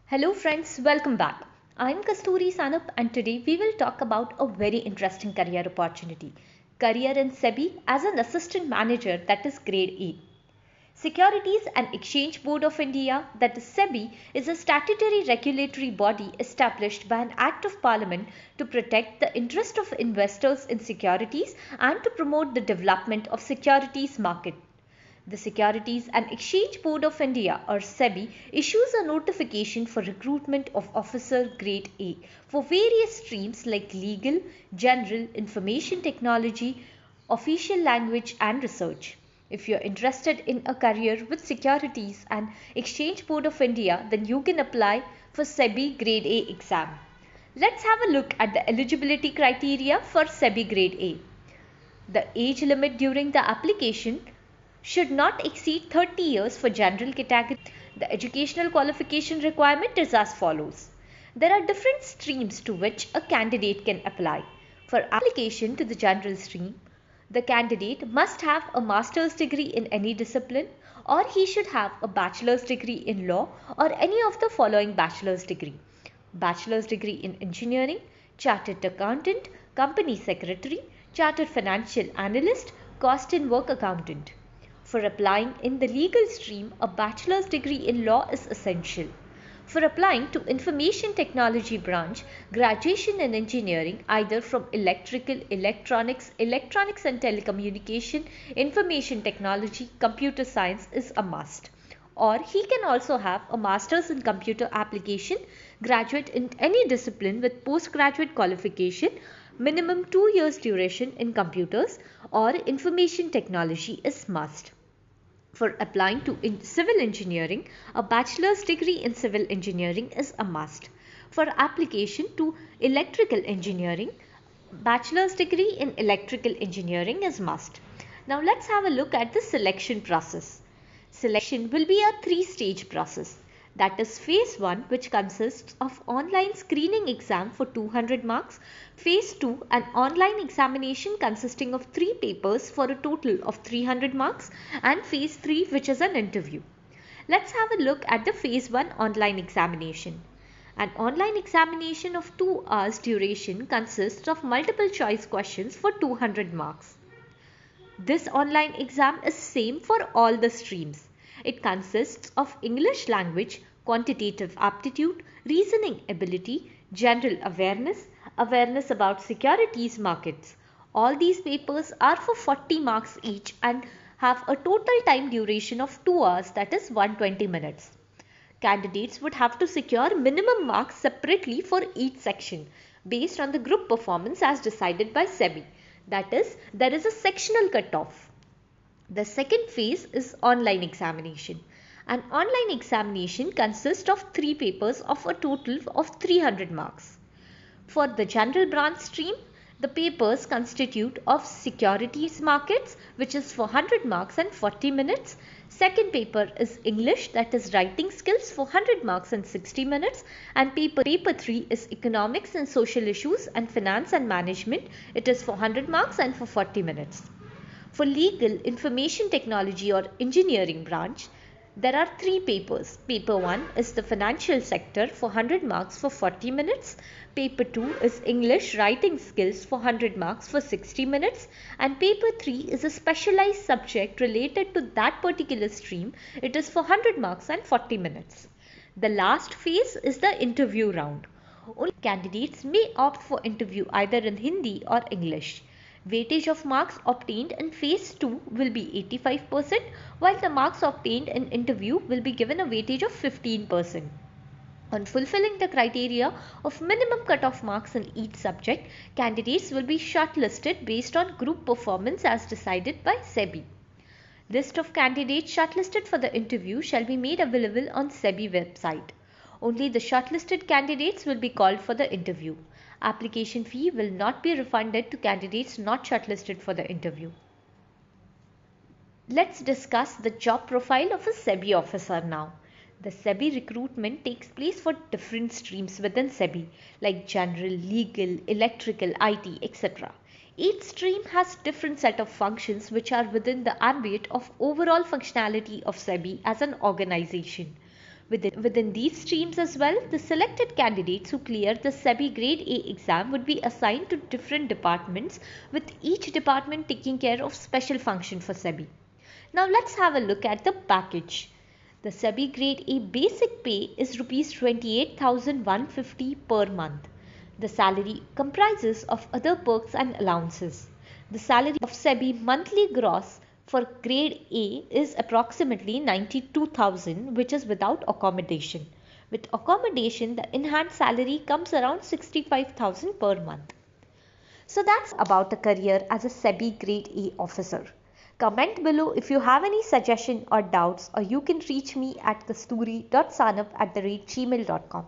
Hello friends, welcome back. I'm Kasturi Sanap and today we will talk about a very interesting career opportunity. Career in SEBI as an assistant manager, that is grade A. Securities and Exchange Board of India, that is SEBI, is a statutory regulatory body established by an Act of Parliament to protect the interest of investors in securities and to promote the development of securities market. The Securities and Exchange Board of India or SEBI issues a notification for recruitment of officer grade A for various streams like legal, general, information technology, official language and research. If you're interested in a career with Securities and Exchange Board of India, then you can apply for SEBI grade A exam. Let's have a look at the eligibility criteria for SEBI grade A. The age limit during the application should not exceed 30 years for general category. The educational qualification requirement is as follows. There are different streams to which a candidate can apply. For application to the general stream, the candidate must have a master's degree in any discipline, or he should have a bachelor's degree in law or any of the following bachelor's degree. Bachelor's degree in engineering, chartered accountant, company secretary, chartered financial analyst, cost and work accountant. For applying in the legal stream, a bachelor's degree in law is essential. For applying to information technology branch, graduation in engineering either from electrical, electronics and telecommunication, information technology, computer science is a must. Or he can also have a master's in computer application, graduate in any discipline with postgraduate qualification, minimum 2 years duration in computers or information technology is must. For applying to civil engineering, a bachelor's degree in civil engineering is a must. For application to electrical engineering, bachelor's degree in electrical engineering is must. Now let's have a look at the selection process. Selection will be a 3-stage process. That is phase 1, which consists of online screening exam for 200 marks, phase 2 an online examination consisting of 3 papers for a total of 300 marks, and phase 3, which is an interview. Let's have a look at the phase 1 online examination. An online examination of 2 hours duration consists of multiple choice questions for 200 marks. This online exam is same for all the streams. It consists of English language, quantitative aptitude, reasoning ability, general awareness, awareness about securities markets. All these papers are for 40 marks each and have a total time duration of 2 hours, that is 120 minutes. Candidates would have to secure minimum marks separately for each section based on the group performance as decided by SEBI. That is, there is a sectional cutoff. The second phase is online examination. An online examination consists of 3 papers of a total of 300 marks. For the general branch stream, the papers constitute of securities markets, which is for 100 marks and 40 minutes. Second paper is English, that is writing skills for 100 marks and 60 minutes. And paper 3 is economics and social issues and finance and management. It is for 100 marks and for 40 minutes. For legal, information technology or engineering branch, there are 3 papers. Paper 1 is the financial sector for 100 marks for 40 minutes. Paper 2 is English writing skills for 100 marks for 60 minutes. And paper 3 is a specialized subject related to that particular stream. It is for 100 marks and 40 minutes. The last phase is the interview round. Only candidates may opt for interview either in Hindi or English. Weightage of marks obtained in phase 2 will be 85%, while the marks obtained in interview will be given a weightage of 15%. On fulfilling the criteria of minimum cutoff marks in each subject, candidates will be shortlisted based on group performance as decided by SEBI. List of candidates shortlisted for the interview shall be made available on SEBI website. Only the shortlisted candidates will be called for the interview. Application fee will not be refunded to candidates not shortlisted for the interview. Let's discuss the job profile of a SEBI officer now. The SEBI recruitment takes place for different streams within SEBI like general, legal, electrical, IT, etc. Each stream has different set of functions which are within the ambit of overall functionality of SEBI as an organization. Within these streams as well, the selected candidates who clear the SEBI Grade A exam would be assigned to different departments, with each department taking care of special function for SEBI. Now let's have a look at the package. The SEBI Grade A basic pay is Rs 28,150 per month. The salary comprises of other perks and allowances. The salary of SEBI monthly gross for grade A is approximately 92,000, which is without accommodation. With accommodation, the enhanced salary comes around 65,000 per month. So that's about the career as a SEBI Grade A officer. Comment below if you have any suggestion or doubts, or you can reach me at kasturi.sanap@gmail.com.